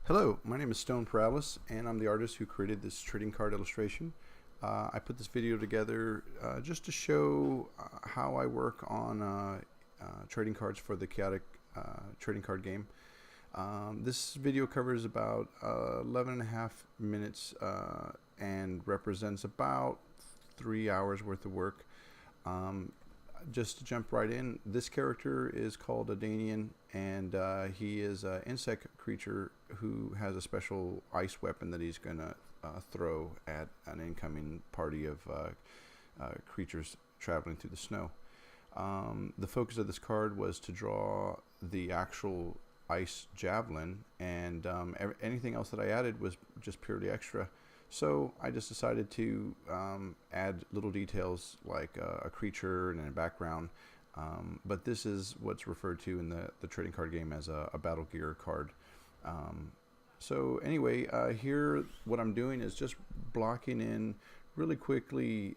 Hello, my name is Stone Paralis, and I'm the artist who created this trading card illustration. I put this video together just to show how I work on trading cards for the chaotic trading card game. This video covers about 11 and a half minutes and represents about 3 hours worth of work. Just to jump right in, this character is called a Danian, and he is an insect creature who has a special ice weapon that he's going to throw at an incoming party of creatures traveling through the snow. The focus of this card was to draw the actual ice javelin, and anything else that I added was just purely extra. So I just decided to add little details like a creature and a background, but this is what's referred to in the trading card game as a battle gear card. So anyway, here what I'm doing is just blocking in really quickly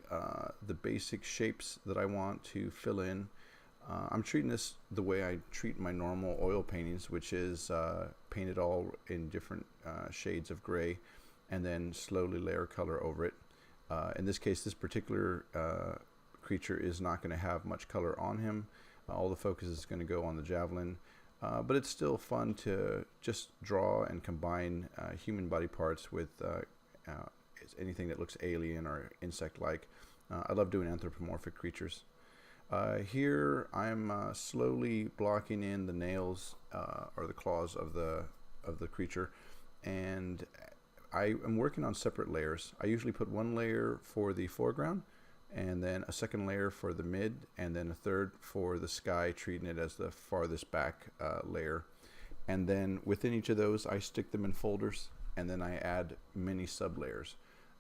the basic shapes that I want to fill in. I'm treating this the way I treat my normal oil paintings, which is painted all in different shades of gray, and then slowly layer color over it. In this case, this particular creature is not going to have much color on him. All the focus is going to go on the javelin, but it's still fun to just draw and combine human body parts with anything that looks alien or insect-like. I love doing anthropomorphic creatures. Here I'm slowly blocking in the nails or the claws of the creature, and I am working on separate layers. I usually put one layer for the foreground, and then a second layer for the mid, and then a third for the sky, treating it as the farthest back layer. And then within each of those, I stick them in folders, and then I add many sub layers.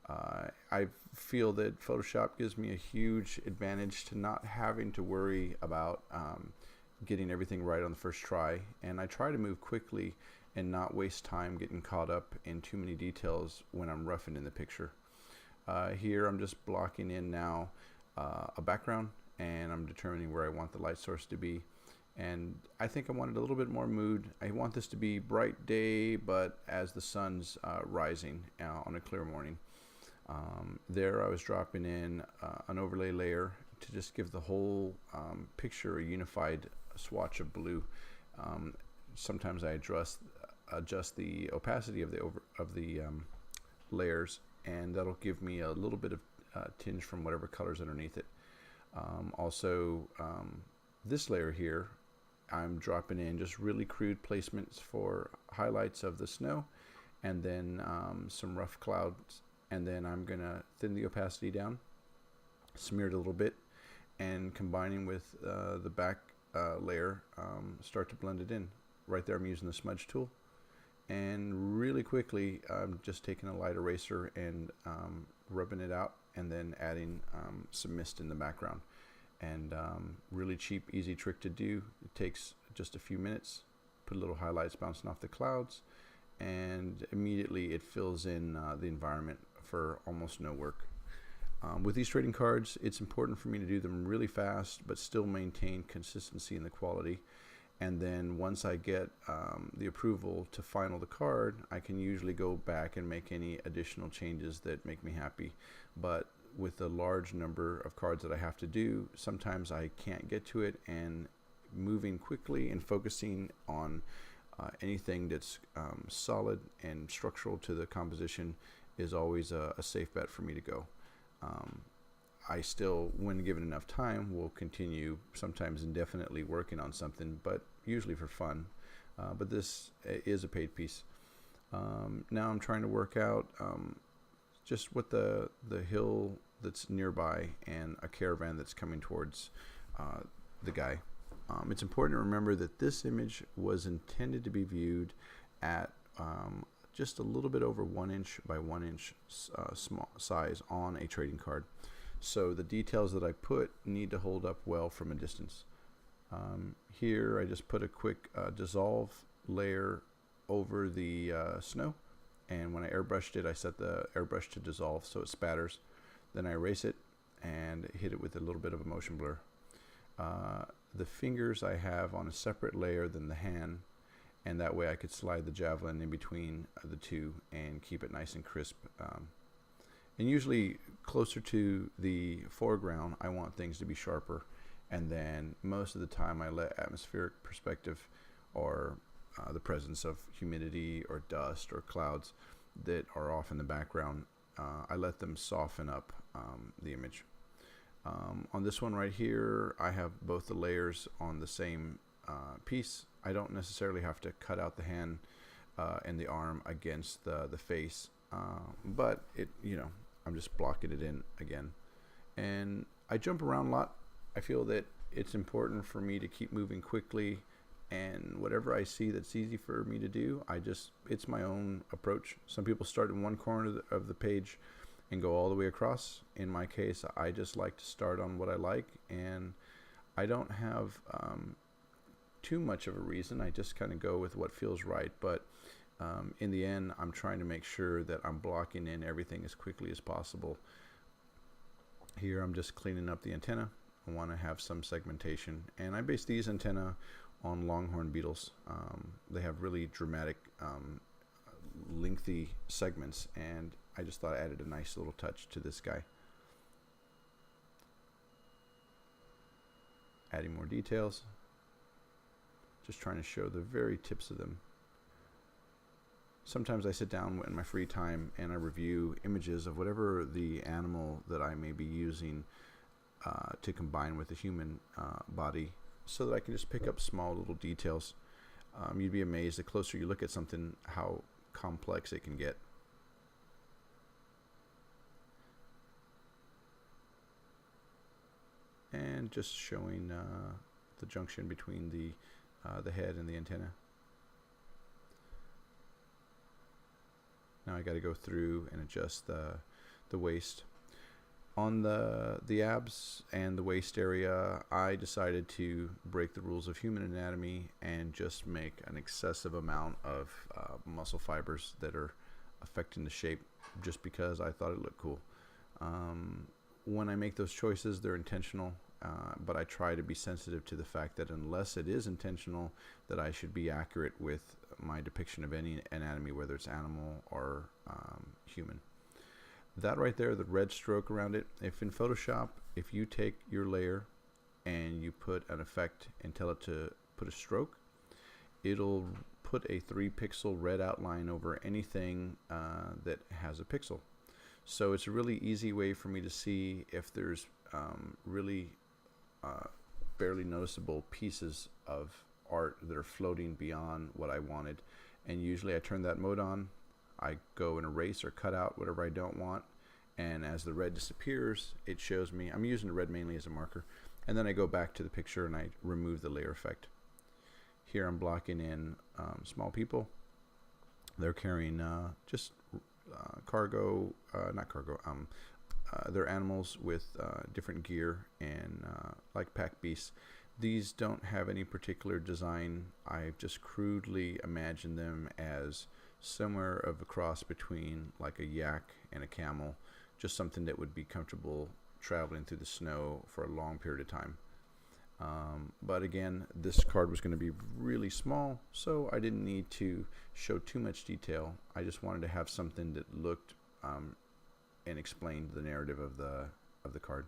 I feel that Photoshop gives me a huge advantage to not having to worry about getting everything right on the first try, and I try to move quickly and not waste time getting caught up in too many details when I'm roughing in the picture. Here I'm just blocking in now a background, and I'm determining where I want the light source to be. And I think I wanted a little bit more mood. I want this to be bright day, but as the sun's rising on a clear morning. There I was dropping in an overlay layer to just give the whole picture a unified swatch of blue. Sometimes I adjust the opacity of the layers, and that'll give me a little bit of tinge from whatever colors underneath it. Also, this layer here, I'm dropping in just really crude placements for highlights of the snow, and then some rough clouds, and then I'm gonna thin the opacity down, smear it a little bit, and combining with the back layer, start to blend it in. Right there I'm using the smudge tool, and really quickly I'm just taking a light eraser and rubbing it out, and then adding some mist in the background. And really cheap, easy trick to do. It takes just a few minutes. Put little highlights bouncing off the clouds, and immediately it fills in the environment for almost no work. With these trading cards, it's important for me to do them really fast but still maintain consistency in the quality. And then once I get the approval to final the card, I can usually go back and make any additional changes that make me happy. But with the large number of cards that I have to do, sometimes I can't get to it, and moving quickly and focusing on anything that's solid and structural to the composition is always a safe bet for me to go. I still, when given enough time, will continue sometimes indefinitely working on something, but usually for fun. But this is a paid piece. Now I'm trying to work out just what the hill that's nearby and a caravan that's coming towards the guy. It's important to remember that this image was intended to be viewed at just a little bit over 1 inch by 1 inch small size on a trading card. So the details that I put need to hold up well from a distance. Here I just put a quick dissolve layer over the snow, and when I airbrushed it, I set the airbrush to dissolve so it spatters. Then I erase it and hit it with a little bit of a motion blur. The fingers I have on a separate layer than the hand, and that way I could slide the Javelin in between the two and keep it nice and crisp. And usually closer to the foreground, I want things to be sharper, and then most of the time I let atmospheric perspective, or the presence of humidity or dust or clouds that are off in the background, I let them soften up the image. On this one right here, I have both the layers on the same piece. I don't necessarily have to cut out the hand and the arm against the face, but it, I'm just blocking it in again. And I jump around a lot. I feel that it's important for me to keep moving quickly, and whatever I see that's easy for me to do, it's my own approach. Some people start in one corner of the page and go all the way across. In my case, I just like to start on what I like, and I don't have too much of a reason. I just kind of go with what feels right, but in the end, I'm trying to make sure that I'm blocking in everything as quickly as possible. Here I'm just cleaning up the antenna. I want to have some segmentation, and I base these antenna on longhorn beetles. They have really dramatic, lengthy segments, and I just thought I added a nice little touch to this guy. Adding more details, just trying to show the very tips of them. Sometimes I sit down in my free time and I review images of whatever the animal that I may be using to combine with the human body, so that I can just pick up small little details. You'd be amazed, the closer you look at something, how complex it can get. And just showing the junction between the head and the antenna. Now I got to go through and adjust the waist. On the abs and the waist area, I decided to break the rules of human anatomy and just make an excessive amount of muscle fibers that are affecting the shape, just because I thought it looked cool. When I make those choices, they're intentional, but I try to be sensitive to the fact that unless it is intentional, that I should be accurate with my depiction of any anatomy, whether it's animal or human. That right there, the red stroke around it, if in Photoshop, if you take your layer and you put an effect and tell it to put a stroke, it'll put a 3-pixel red outline over anything that has a pixel. So it's a really easy way for me to see if there's really barely noticeable pieces of art that are floating beyond what I wanted. And usually I turn that mode on, I go and erase or cut out whatever I don't want, and as the red disappears, it shows me, I'm using the red mainly as a marker, and then I go back to the picture and I remove the layer effect. Here I'm blocking in small people. They're carrying just cargo, not cargo, they're animals with different gear, and like pack beasts. These don't have any particular design. I've just crudely imagined them as somewhere of a cross between like a yak and a camel, just something that would be comfortable traveling through the snow for a long period of time. But again, this card was going to be really small, so I didn't need to show too much detail. I just wanted to have something that looked and explained the narrative of the card.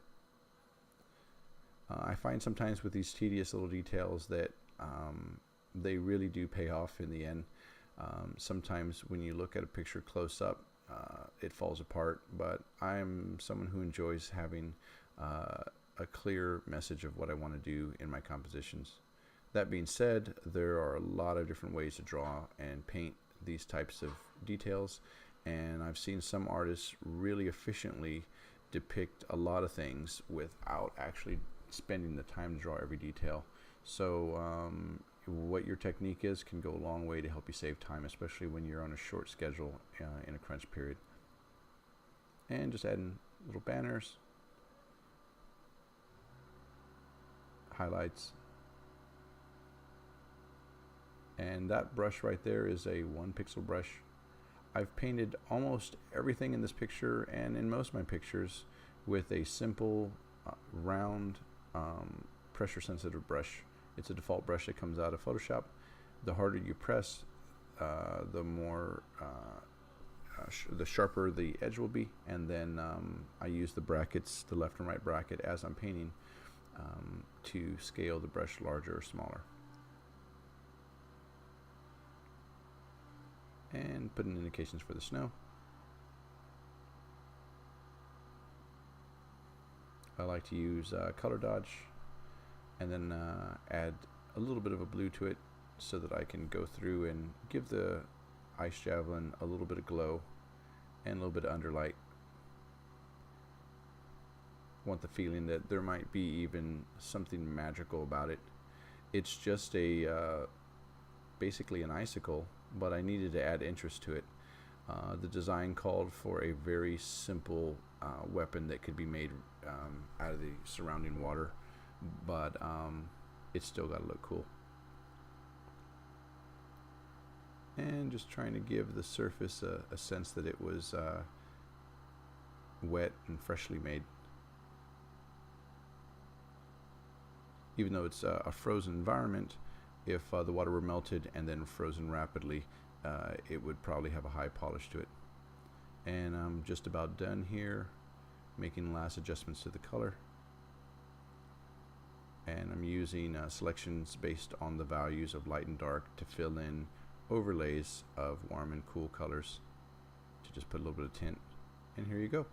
I find sometimes with these tedious little details that they really do pay off in the end. Sometimes when you look at a picture close up, it falls apart, but I'm someone who enjoys having a clear message of what I want to do in my compositions. That being said, there are a lot of different ways to draw and paint these types of details, and I've seen some artists really efficiently depict a lot of things without actually spending the time to draw every detail. So what your technique is can go a long way to help you save time, especially when you're on a short schedule in a crunch period. And just adding little banners, highlights, and that brush right there is a 1-pixel brush. I've painted almost everything in this picture and in most of my pictures with a simple round pressure sensitive brush. It's a default brush that comes out of Photoshop. The harder you press, the more the sharper the edge will be. And then I use the brackets, the left and right bracket, as I'm painting to scale the brush larger or smaller. And put in indications for the snow. I like to use color dodge and then add a little bit of a blue to it so that I can go through and give the ice javelin a little bit of glow and a little bit of underlight. Want the feeling that there might be even something magical about it. It's just a basically an icicle, but I needed to add interest to it. The design called for a very simple weapon that could be made out of the surrounding water, but it's still got to look cool. And just trying to give the surface a sense that it was wet and freshly made. Even though it's a frozen environment, if the water were melted and then frozen rapidly, it would probably have a high polish to it. And I'm just about done here, making last adjustments to the color. And I'm using selections based on the values of light and dark to fill in overlays of warm and cool colors to just put a little bit of tint. And here you go.